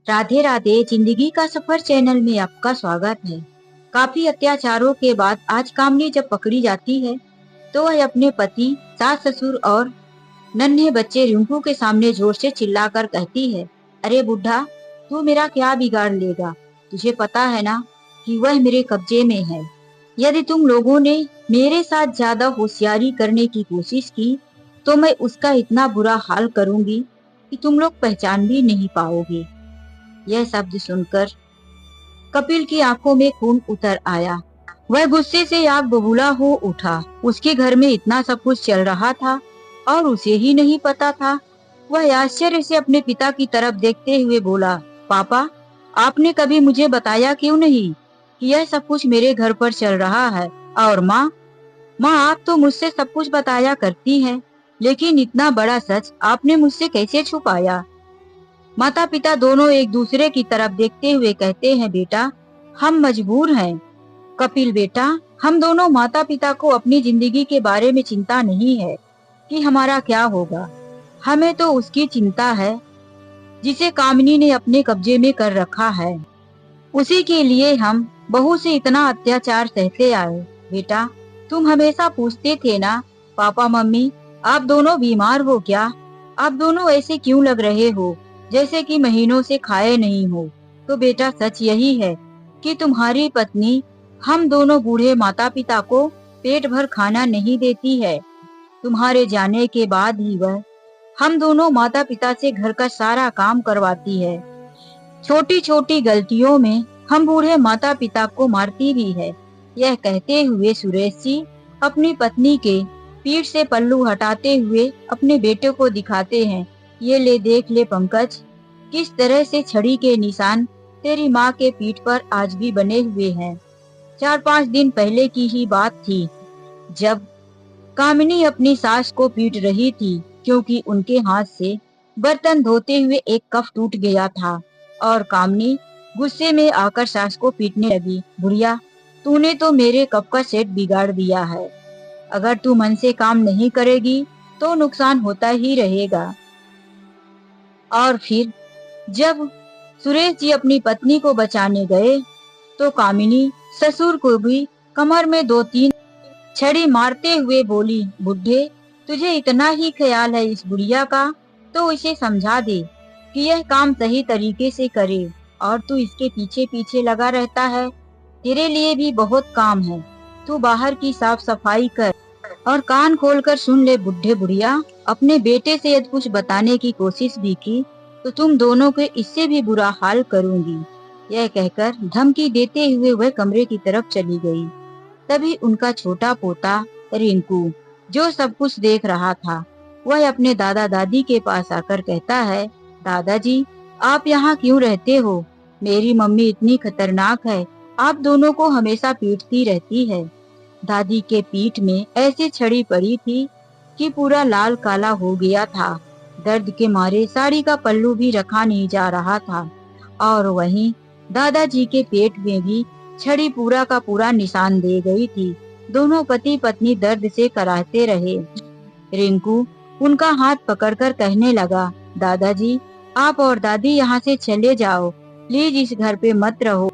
राधे राधे। जिंदगी का सफर चैनल में आपका स्वागत है। काफी अत्याचारों के बाद आज कामनी जब पकड़ी जाती है तो वह अपने पति, सास ससुर और नन्हे बच्चे रिंकू के सामने जोर से चिल्लाकर कहती है, अरे बुढ़ा, तू मेरा क्या बिगाड़ लेगा? तुझे पता है ना कि वह मेरे कब्जे में है। यदि तुम लोगों ने मेरे साथ ज्यादा होशियारी करने की कोशिश की तो मैं उसका इतना बुरा हाल करूंगी कि तुम लोग पहचान भी नहीं पाओगे। यह शब्द सुनकर कपिल की आंखों में खून उतर आया। वह गुस्से से आग बबूला हो उठा। उसके घर में इतना सब कुछ चल रहा था और उसे ही नहीं पता था। वह आश्चर्य से अपने पिता की तरफ देखते हुए बोला, पापा, आपने कभी मुझे बताया क्यों नहीं कि यह सब कुछ मेरे घर पर चल रहा है? और माँ, आप तो मुझसे सब कुछ बताया करती हैं, लेकिन इतना बड़ा सच आपने मुझसे कैसे छुपाया? माता पिता दोनों एक दूसरे की तरफ देखते हुए कहते हैं, बेटा, हम मजबूर हैं। कपिल बेटा, हम दोनों माता पिता को अपनी जिंदगी के बारे में चिंता नहीं है कि हमारा क्या होगा। हमें तो उसकी चिंता है जिसे कामिनी ने अपने कब्जे में कर रखा है। उसी के लिए हम बहू से इतना अत्याचार सहते आए। बेटा, तुम हमेशा पूछते थे ना, पापा मम्मी, आप दोनों बीमार हो क्या? आप दोनों ऐसे क्यों लग रहे हो जैसे कि महीनों से खाए नहीं हो? तो बेटा, सच यही है कि तुम्हारी पत्नी हम दोनों बूढ़े माता पिता को पेट भर खाना नहीं देती है। तुम्हारे जाने के बाद ही वह हम दोनों माता पिता से घर का सारा काम करवाती है। छोटी छोटी गलतियों में हम बूढ़े माता पिता को मारती भी है। यह कहते हुए सुरेश जी अपनी पत्नी के पीठ से पल्लू हटाते हुए अपने बेटे को दिखाते हैं। ये ले, देख ले पंकज, किस तरह से छड़ी के निशान तेरी माँ के पीठ पर आज भी बने हुए हैं। 4-5 दिन पहले की ही बात थी जब कामिनी अपनी सास को पीट रही थी क्योंकि उनके हाथ से बर्तन धोते हुए एक कप टूट गया था और कामिनी गुस्से में आकर सास को पीटने लगी। बुढ़िया, तूने तो मेरे कप का सेट बिगाड़ दिया है। अगर तू मन से काम नहीं करेगी तो नुकसान होता ही रहेगा। और फिर जब सुरेश जी अपनी पत्नी को बचाने गए तो कामिनी ससुर को भी कमर में 2-3 छड़ी मारते हुए बोली, बुढ़े, तुझे इतना ही ख्याल है इस बुढ़िया का तो इसे समझा दे कि यह काम सही तरीके से करे और तू इसके पीछे पीछे लगा रहता है। तेरे लिए भी बहुत काम है। तू बाहर की साफ सफाई कर और कान खोलकर सुन ले। बुढ़े बुढ़िया, अपने बेटे से यदि कुछ बताने की कोशिश भी की तो तुम दोनों के इससे भी बुरा हाल करूंगी। यह कहकर धमकी देते हुए वह कमरे की तरफ चली गई। तभी उनका छोटा पोता रिंकू, जो सब कुछ देख रहा था, वह अपने दादा दादी के पास आकर कहता है, दादाजी, आप यहाँ क्यों रहते हो? मेरी मम्मी इतनी खतरनाक है, आप दोनों को हमेशा पीटती रहती है। दादी के पीठ में ऐसी छड़ी पड़ी थी कि पूरा लाल काला हो गया था। दर्द के मारे साड़ी का पल्लू भी रखा नहीं जा रहा था और वहीं दादाजी के पेट में भी छड़ी पूरा का पूरा निशान दे गई थी। दोनों पति पत्नी दर्द से कराहते रहे। रिंकू उनका हाथ पकड़कर कहने लगा, दादाजी, आप और दादी यहाँ से चले जाओ, प्लीज इस घर पे मत रहो।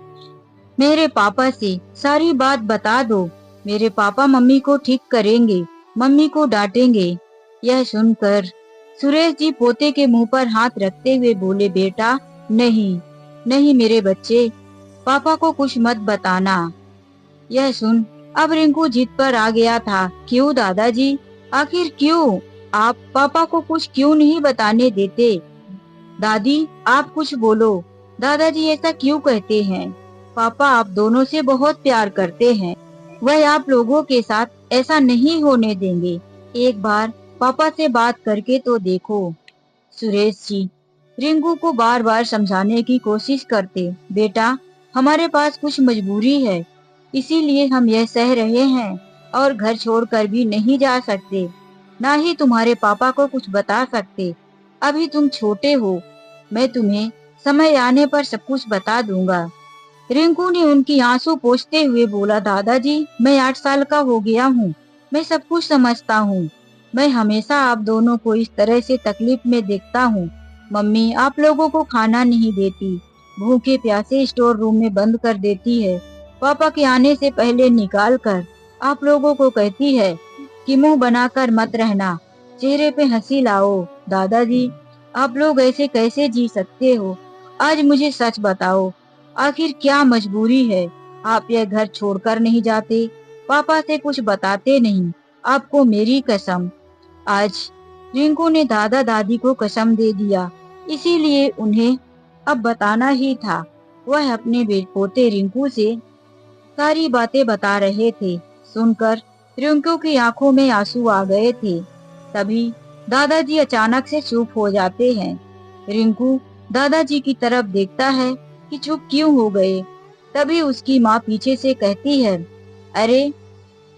मेरे पापा से सारी बात बता दो। मेरे पापा मम्मी को ठीक करेंगे, मम्मी को डांटेंगे। यह सुनकर सुरेश जी पोते के मुंह पर हाथ रखते हुए बोले, बेटा, नहीं नहीं मेरे बच्चे, पापा को कुछ मत बताना। यह सुन अब रिंकू जिद पर आ गया था। क्यों दादाजी, आखिर क्यों? आप पापा को कुछ क्यों नहीं बताने देते? दादी, आप कुछ बोलो। दादाजी ऐसा क्यों कहते हैं? पापा आप दोनों से बहुत प्यार करते हैं, वह आप लोगों के साथ ऐसा नहीं होने देंगे। एक बार पापा से बात करके तो देखो। सुरेश जी रिंकू को बार बार समझाने की कोशिश करते, बेटा, हमारे पास कुछ मजबूरी है, इसीलिए हम यह सह रहे हैं और घर छोड़कर भी नहीं जा सकते, ना ही तुम्हारे पापा को कुछ बता सकते। अभी तुम छोटे हो, मैं तुम्हें समय आने पर सब कुछ बता दूंगा। रिंकू ने उनकी आंसू पोंछते हुए बोला, दादाजी, मैं 8 साल का हो गया हूँ, मैं सब कुछ समझता हूँ। मैं हमेशा आप दोनों को इस तरह से तकलीफ में देखता हूँ, मम्मी आप लोगों को खाना नहीं देती, भूखे प्यासे स्टोर रूम में बंद कर देती है। पापा के आने से पहले निकाल कर आप लोगों को कहती है कि मुंह बनाकर मत रहना, चेहरे पे हंसी लाओ। दादाजी आप लोग ऐसे कैसे जी सकते हो? आज मुझे सच बताओ, आखिर क्या मजबूरी है? आप यह घर छोड़कर नहीं जाते, पापा से कुछ बताते नहीं। आपको मेरी कसम। आज रिंकू ने दादा दादी को कसम दे दिया, इसीलिए उन्हें अब बताना ही था। वह अपने पोते रिंकू से सारी बातें बता रहे थे। सुनकर रिंकू की आंखों में आंसू आ गए थे। तभी दादाजी अचानक से चुप हो जाते हैं। रिंकू दादाजी की तरफ देखता है कि चुप क्यों हो गए। तभी उसकी माँ पीछे से कहती है, अरे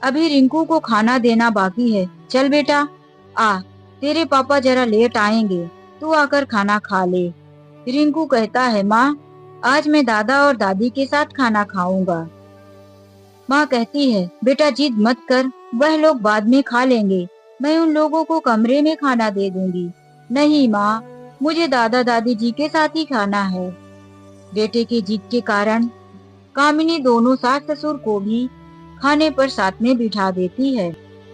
अभी रिंकू को खाना देना बाकी है, चल बेटा आ, तेरे पापा जरा लेट आएंगे, तू आकर खाना खा ले। रिंकू कहता है, माँ आज मैं दादा और दादी के साथ खाना खाऊंगा। माँ कहती है, बेटा जिद मत कर, वह लोग बाद में खा लेंगे, मैं उन लोगों को कमरे में खाना दे दूंगी। नहीं माँ, मुझे दादा दादी जी के साथ ही खाना है। बेटे की जिद के कारण कामिनी दोनों सास ससुर को भी खाने पर साथ में बिठा देती है।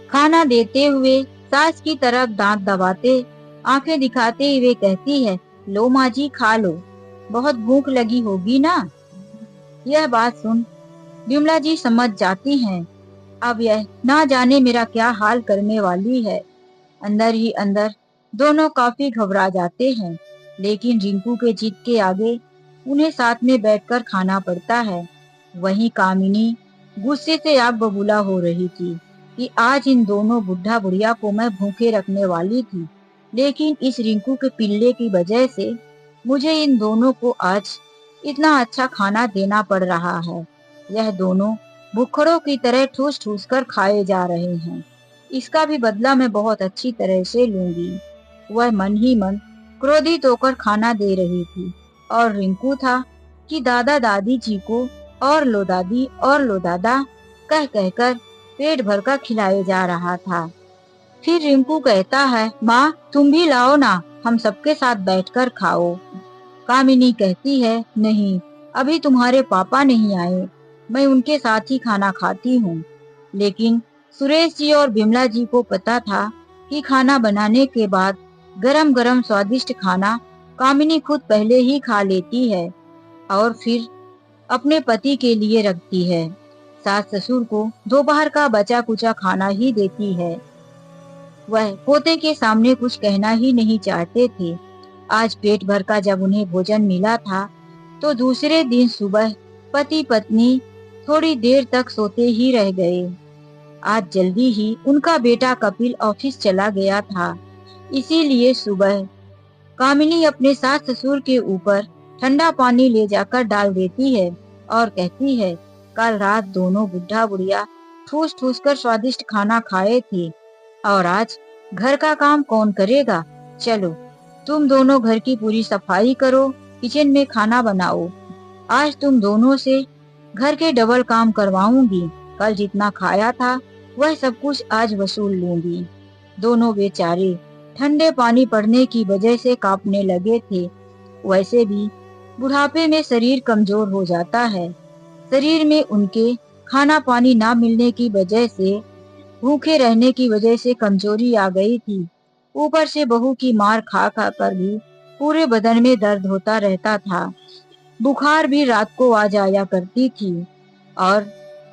खाना देते हुए सास की तरफ दांत दबाते, आंखें दिखाते हुए कहती है, लो माँ जी खा लो, बहुत भूख लगी होगी ना। यह बात सुन विमला जी समझ जाती हैं, अब यह ना जाने मेरा क्या हाल करने वाली है। अंदर ही अंदर दोनों काफी घबरा जाते हैं, लेकिन रिंकू के जिद के आगे उन्हें साथ में बैठकर खाना पड़ता है। वहीं कामिनी गुस्से से आग बबूला हो रही थी कि आज इन दोनों बुढ़ा बुढ़िया को मैं भूखे रखने वाली थी, लेकिन इस रिंकू के पिल्ले की वजह से मुझे इन दोनों को आज इतना अच्छा खाना देना पड़ रहा है। यह दोनों भुक्खड़ों की तरह ठूस ठूस कर खाए जा रहे हैं, इसका भी बदला मैं बहुत अच्छी तरह से लूंगी। वह मन ही मन क्रोधित होकर खाना दे रही थी और रिंकू था कि दादा दादी जी को और लो दादी और लो दादा कह कहकर पेट भर कर खिलाए जा रहा था। फिर रिंकू कहता है, माँ तुम भी लाओ ना, हम सबके साथ बैठकर खाओ। कामिनी कहती है, नहीं अभी तुम्हारे पापा नहीं आए, मैं उनके साथ ही खाना खाती हूँ। लेकिन सुरेश जी और बिमला जी को पता था कि खाना बनाने के बाद गरम गरम स्वादिष्ट खाना कामिनी खुद पहले ही खा लेती है और फिर अपने पति के लिए रखती है। सास ससुर को दोपहर का बचा कुचा खाना ही देती है। वह पोते के सामने कुछ कहना ही नहीं चाहते थे। आज पेट भर का जब उन्हें भोजन मिला था, तो दूसरे दिन सुबह पति पत्नी थोड़ी देर तक सोते ही रह गए। आज जल्दी ही उनका बेटा कपिल ऑफिस चला गया था, इसीलिए सुबह कामिनी अपने सास ससुर के ऊपर ठंडा पानी ले जाकर डाल देती है और कहती है, कल रात दोनों बुढ़ा बुढ़िया ठूस ठूस कर स्वादिष्ट खाना खाए थे और आज घर का काम कौन करेगा? चलो तुम दोनों घर की पूरी सफाई करो, किचन में खाना बनाओ। आज तुम दोनों से घर के डबल काम करवाऊंगी। कल जितना खाया था वह सब कुछ आज वसूल लूंगी। दोनों बेचारे ठंडे पानी पड़ने की वजह से कांपने लगे थे। वैसे भी बुढ़ापे में शरीर कमजोर हो जाता है। शरीर में उनके खाना पानी ना मिलने की वजह से, भूखे रहने की वजह से कमजोरी आ गई थी। ऊपर से बहू की मार खा खा कर भी पूरे बदन में दर्द होता रहता था। बुखार भी रात को आ जाया करती थी और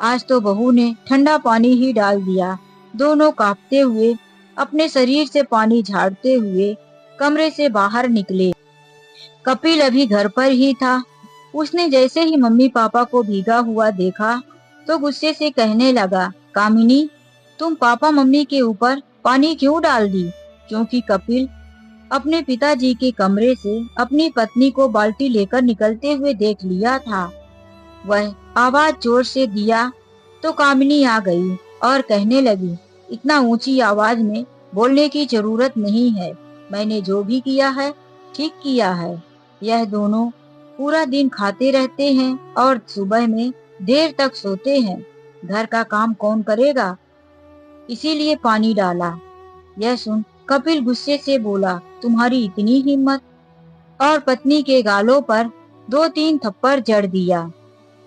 आज तो बहू ने ठंडा पानी ही डाल दिया। दोनों कांपते हुए अपने शरीर से पानी झाड़ते हुए कमरे से बाहर निकले। कपिल अभी घर पर ही था। उसने जैसे ही मम्मी पापा को भीगा हुआ देखा तो गुस्से से कहने लगा, कामिनी तुम पापा मम्मी के ऊपर पानी क्यों डाल दी? क्योंकि कपिल अपने पिताजी के कमरे से अपनी पत्नी को बाल्टी लेकर निकलते हुए देख लिया था। वह आवाज जोर से दिया तो कामिनी आ गई और कहने लगी, इतना ऊंची आवाज में बोलने की जरूरत नहीं है, मैंने जो भी किया है ठीक किया है। यह दोनों पूरा दिन खाते रहते हैं और सुबह में देर तक सोते हैं, घर का काम कौन करेगा? इसीलिए पानी डाला। यह सुन कपिल गुस्से से बोला, तुम्हारी इतनी हिम्मत, और पत्नी के गालों पर 2-3 थप्पड़ जड़ दिया।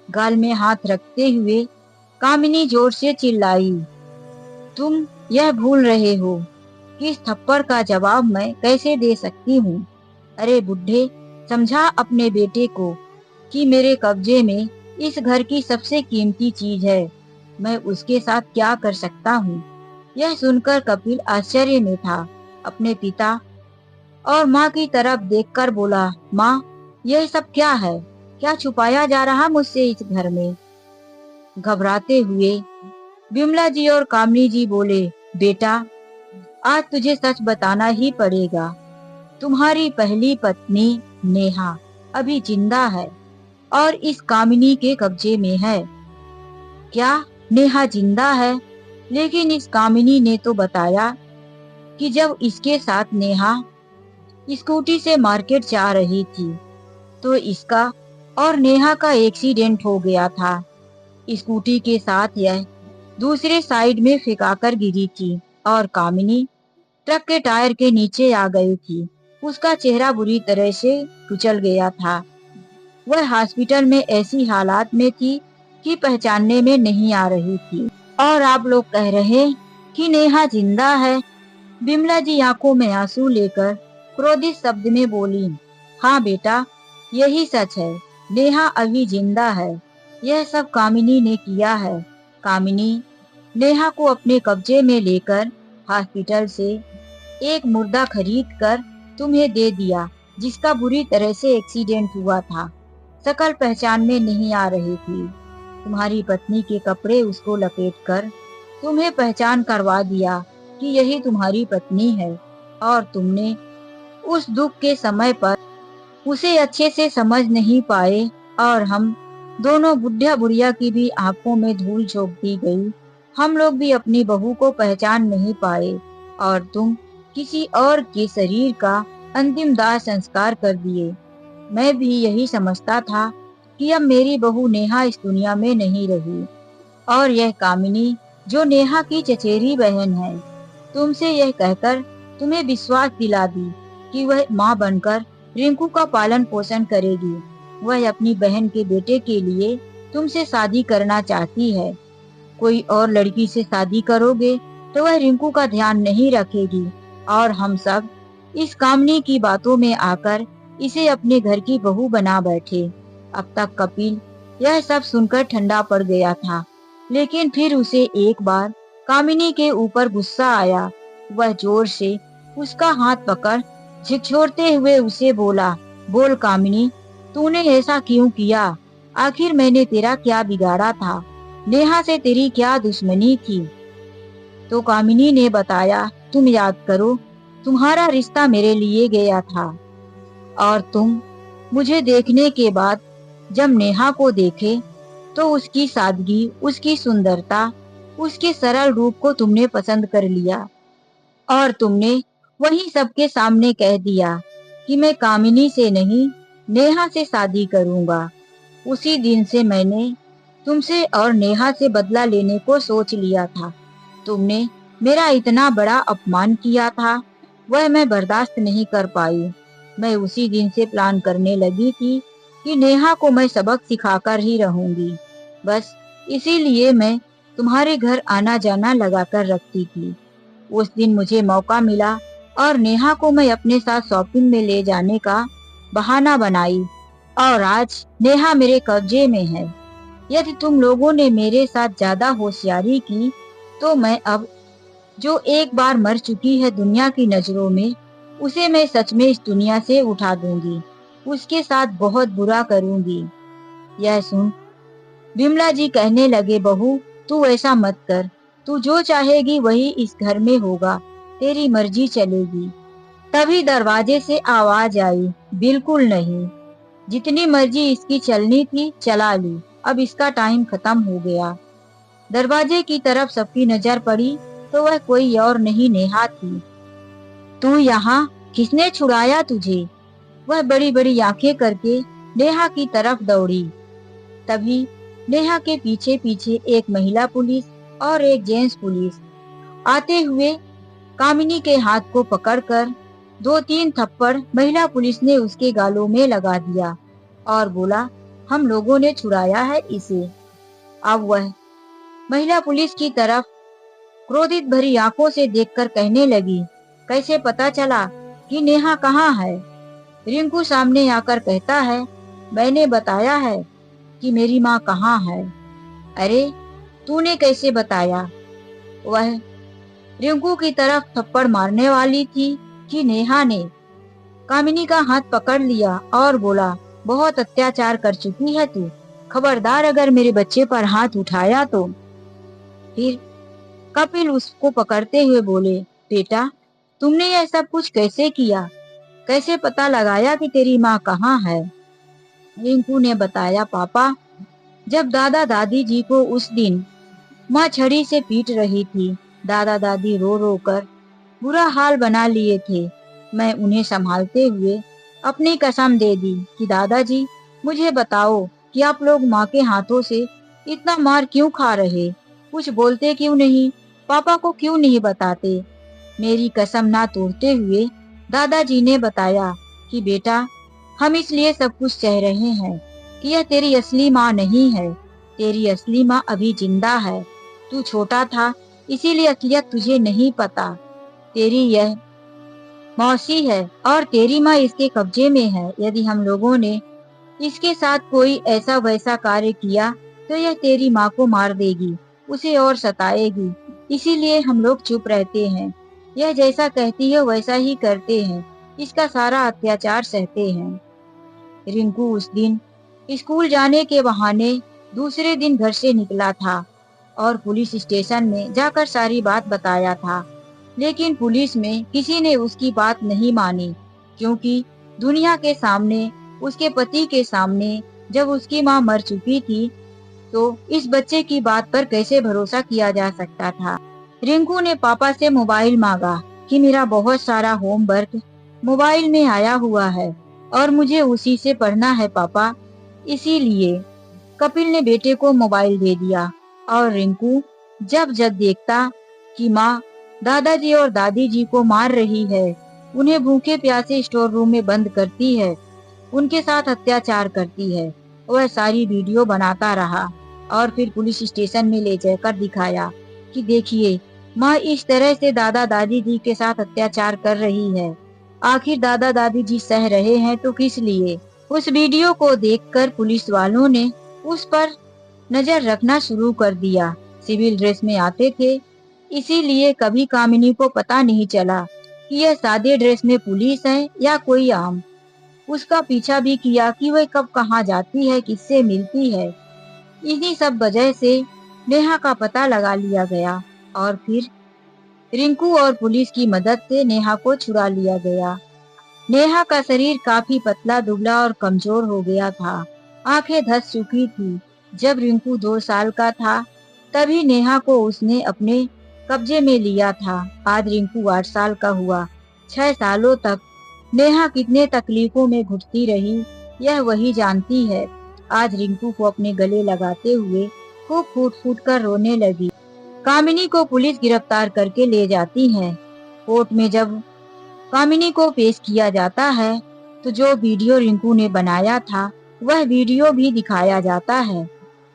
गाल में हाथ रखते हुए कामिनी जोर से चिल्लाई, तुम यह भूल रहे हो कि इस थप्पड़ का जवाब मैं कैसे दे सकती हूँ। अरे बुढ़े, समझा अपने बेटे को कि मेरे कब्जे में इस घर की सबसे कीमती चीज है, मैं उसके साथ क्या कर सकता हूँ। यह सुनकर कपिल आश्चर्य में था। अपने पिता और माँ की तरफ देखकर बोला, माँ, यह सब क्या है? क्या छुपाया जा रहा मुझसे इस घर में? घबराते हुए विमला जी और कामनी जी बोले, बेटा, आज तुझे सच बताना ही पड़ेगा। तुम्हारी पहली पत्नी नेहा अभी जिंदा है और इस कामिनी के कब्जे में है। क्या नेहा जिंदा है? लेकिन इस कामिनी ने तो बताया कि जब इसके साथ नेहा स्कूटी से मार्केट जा रही थी तो इसका और नेहा का एक्सीडेंट हो गया था। स्कूटी के साथ यह दूसरे साइड में फेंकाकर गिरी थी और कामिनी ट्रक के टायर के नीचे आ गई थी। उसका चेहरा बुरी तरह से कुचल गया था। वह हॉस्पिटल में ऐसी हालात में थी कि पहचानने में नहीं आ रही थी। और आप लोग कह रहे कि नेहा जिंदा है। बिमला जी आंखों में आंसू लेकर क्रोधित शब्द में बोली, हाँ बेटा, यही सच है। नेहा अभी जिंदा है। यह सब कामिनी ने किया है। कामिनी नेहा को अपने कब्जे में लेकर हॉस्पिटल से एक मुर्दा खरीद कर तुम्हें दे दिया, जिसका बुरी तरह से एक्सीडेंट हुआ था। शकल पहचान में नहीं आ रही थी। तुम्हारी पत्नी के कपड़े उसको लपेटकर तुम्हें पहचान करवा दिया कि यही तुम्हारी पत्नी है। और तुमने उस दुख के समय पर उसे अच्छे से समझ नहीं पाए और हम दोनों बुढ़िया बुढ़िया की भी आंखों में धूल झोंक दी गई। हम लोग भी अपनी बहू को पहचान नहीं पाए और तुम किसी और के शरीर का अंतिम दाह संस्कार कर दिए। मैं भी यही समझता था कि अब मेरी बहू नेहा इस दुनिया में नहीं रही और यह कामिनी जो नेहा की चचेरी बहन है, तुमसे यह कहकर तुम्हें विश्वास दिला दी कि वह माँ बनकर रिंकू का पालन पोषण करेगी। वह अपनी बहन के बेटे के लिए तुमसे शादी करना चाहती है। कोई और लड़की से शादी करोगे तो वह रिंकू का ध्यान नहीं रखेगी और हम सब इस कामनी की बातों में आकर इसे अपने घर की बहू बना बैठे। अब तक कपिल यह सब सुनकर ठंडा पड़ गया था, लेकिन फिर उसे एक बार कामिनी के ऊपर गुस्सा आया। वह जोर से उसका हाथ पकड़ झिकझोरते हुए उसे बोला, बोल कामिनी, तूने ऐसा क्यों किया? आखिर मैंने तेरा क्या बिगाड़ा था? नेहा से तेरी क्या दुश्मनी थी? तो कामिनी ने बताया, तुम याद करो, तुम्हारा रिश्ता मेरे लिए गया था और तुम मुझे देखने के बाद जब नेहा को देखे तो उसकी सादगी, उसकी सुंदरता, उसके सरल रूप को तुमने पसंद कर लिया और तुमने वही सबके सामने कह दिया कि मैं कामिनी से नहीं, नेहा से शादी करूंगा। उसी दिन से मैंने तुमसे और नेहा से बदला लेने को सोच लिया था। तुमने मेरा इतना बड़ा अपमान किया था, वह मैं बर्दाश्त नहीं कर पाई। मैं उसी दिन से प्लान करने लगी थी कि नेहा को मैं सबक सिखाकर ही रहूंगी। बस इसीलिए मैं तुम्हारे घर आना जाना लगाकर रखती थी। उस दिन मुझे मौका मिला और नेहा को मैं अपने साथ शॉपिंग में ले जाने का बहाना बनाई और आज नेहा मेरे कब्जे में है। यदि तुम लोगों ने मेरे साथ ज्यादा होशियारी की तो मैं अब जो एक बार मर चुकी है दुनिया की नजरों में, उसे मैं सच में इस दुनिया से उठा दूंगी। उसके साथ बहुत बुरा करूंगी। यह सुन विमला जी कहने लगे, बहू, तू ऐसा मत कर। तू जो चाहेगी वही इस घर में होगा। तेरी मर्जी चलेगी। तभी दरवाजे से आवाज आई, बिल्कुल नहीं। जितनी मर्जी इसकी चलनी थी चला ली। अब इसका टाइम खत्म हो गया। दरवाजे की तरफ सबकी नजर पड़ी तो वह कोई और नहीं, नेहा थी। तू यहाँ? किसने छुड़ाया तुझे? वह बड़ी बड़ी आंखें करके नेहा की तरफ दौड़ी। तभी नेहा के पीछे पीछे एक महिला पुलिस और एक जेंट्स पुलिस आते हुए कामिनी के हाथ को पकड़कर 2-3 थप्पड़ महिला पुलिस ने उसके गालों में लगा दिया और बोला, हम लोगों ने छुड़ाया है इसे। अब वह महिला पुलिस की तरफ क्रोधित भरी आंखों से देखकर कहने लगी, कैसे पता चला कि नेहा कहाँ है? रिंकू सामने आकर कहता है, मैंने बताया है कि मेरी माँ कहाँ है। अरे तूने कैसे बताया? वह रिंकू की तरफ थप्पड़ मारने वाली थी कि नेहा ने कामिनी का हाथ पकड़ लिया और बोला, बहुत अत्याचार कर चुकी है तू, खबरदार अगर मेरे बच्चे पर हाथ उठाया तो। फिर कपिल उसको पकड़ते हुए बोले, बेटा तुमने यह सब कुछ कैसे किया? कैसे पता लगाया कि तेरी माँ कहाँ है? रिंकू ने बताया, पापा जब दादा दादी जी को उस दिन माँ छड़ी से पीट रही थी, दादा दादी रो रो कर बुरा हाल बना लिए थे। मैं उन्हें संभालते हुए अपनी कसम दे दी कि दादाजी मुझे बताओ कि आप लोग माँ के हाथों से इतना मार क्यों खा रहे? कुछ बोलते क्यों नहीं? पापा को क्यों नहीं बताते? मेरी कसम ना तोड़ते हुए दादाजी ने बताया कि बेटा हम इसलिए सब कुछ कह रहे हैं कि यह तेरी असली माँ नहीं है। तेरी असली माँ अभी जिंदा है। तू छोटा था इसीलिए असलियत तुझे नहीं पता। तेरी यह मौसी है और तेरी माँ इसके कब्जे में है। यदि हम लोगों ने इसके साथ कोई ऐसा वैसा कार्य किया तो यह तेरी माँ को मार देगी, उसे और सताएगी। इसीलिए हम लोग चुप रहते हैं। यह जैसा कहती है वैसा ही करते हैं। इसका सारा अत्याचार सहते हैं। रिंकू उस दिन स्कूल जाने के बहाने दूसरे दिन घर से निकला था और पुलिस स्टेशन में जाकर सारी बात बताया था। लेकिन पुलिस में किसी ने उसकी बात नहीं मानी, क्योंकि दुनिया के सामने, उसके पति के सामने जब उसकी माँ मर चुकी थी तो इस बच्चे की बात पर कैसे भरोसा किया जा सकता था। रिंकू ने पापा से मोबाइल मांगा कि मेरा बहुत सारा होमवर्क मोबाइल में आया हुआ है और मुझे उसी से पढ़ना है पापा। इसीलिए कपिल ने बेटे को मोबाइल दे दिया और रिंकू जब जब देखता कि माँ दादाजी और दादी जी को मार रही है, उन्हें भूखे प्यासे स्टोर रूम में बंद करती है, उनके साथ अत्याचार करती है, वह सारी वीडियो बनाता रहा और फिर पुलिस स्टेशन में ले जाकर दिखाया कि देखिए माँ इस तरह से दादा दादी जी के साथ अत्याचार कर रही है। आखिर दादा दादी जी सह रहे हैं तो किस लिए? उस वीडियो को देखकर पुलिस वालों ने उस पर नजर रखना शुरू कर दिया। सिविल ड्रेस में आते थे, इसीलिए कभी कामिनी को पता नहीं चला कि यह सादे ड्रेस में पुलिस है या कोई आम। उसका पीछा भी किया कि वह कब कहाँ जाती है, किससे मिलती है। इन्हीं सब वजह से नेहा का पता लगा लिया गया और फिर रिंकू और पुलिस की मदद से नेहा को छुड़ा लिया गया। नेहा का शरीर काफी पतला दुबला और कमजोर हो गया था। आंखें धंस चुकी थी। जब रिंकू 2 साल का था तभी नेहा को उसने अपने कब्जे में लिया था। आज रिंकू 8 साल का हुआ। 6 सालों तक नेहा कितने तकलीफों में घुटती रही यह वही जानती है। आज रिंकू को अपने गले लगाते हुए खूब फूट फूट कर रोने लगी। कामिनी को पुलिस गिरफ्तार करके ले जाती है। कोर्ट में जब कामिनी को पेश किया जाता है तो जो वीडियो रिंकू ने बनाया था वह वीडियो भी दिखाया जाता है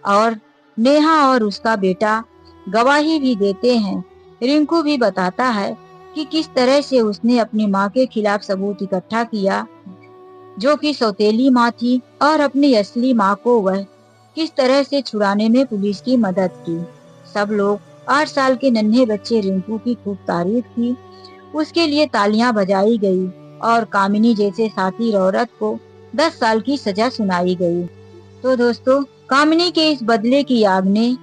और नेहा और उसका बेटा गवाही भी देते हैं। रिंकू भी बताता है कि किस तरह से उसने अपनी माँ के खिलाफ सबूत इकट्ठा किया, जो कि सौतेली माँ थी, और अपनी असली माँ को वह किस तरह से छुड़ाने में पुलिस की मदद की। सब लोग 8 साल के नन्हे बच्चे रिंकू की खूब तारीफ की। उसके लिए तालियां बजाई गई और कामिनी जैसे साथी औरत को 10 साल की सजा सुनाई गई। तो दोस्तों, कामिनी के इस बदले की आग ने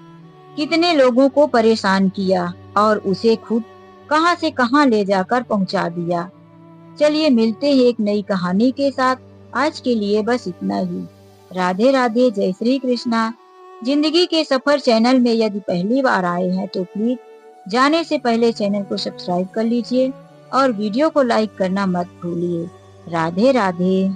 कितने लोगों को परेशान किया और उसे खुद कहां से कहां ले जाकर पहुंचा दिया। चलिए मिलते हैं एक नई कहानी के साथ। आज के लिए बस इतना ही। राधे राधे, जय श्री कृष्णा। जिंदगी के सफर चैनल में यदि पहली बार आए हैं तो प्लीज जाने से पहले चैनल को सब्सक्राइब कर लीजिए और वीडियो को लाइक करना मत भूलिए। राधे राधे।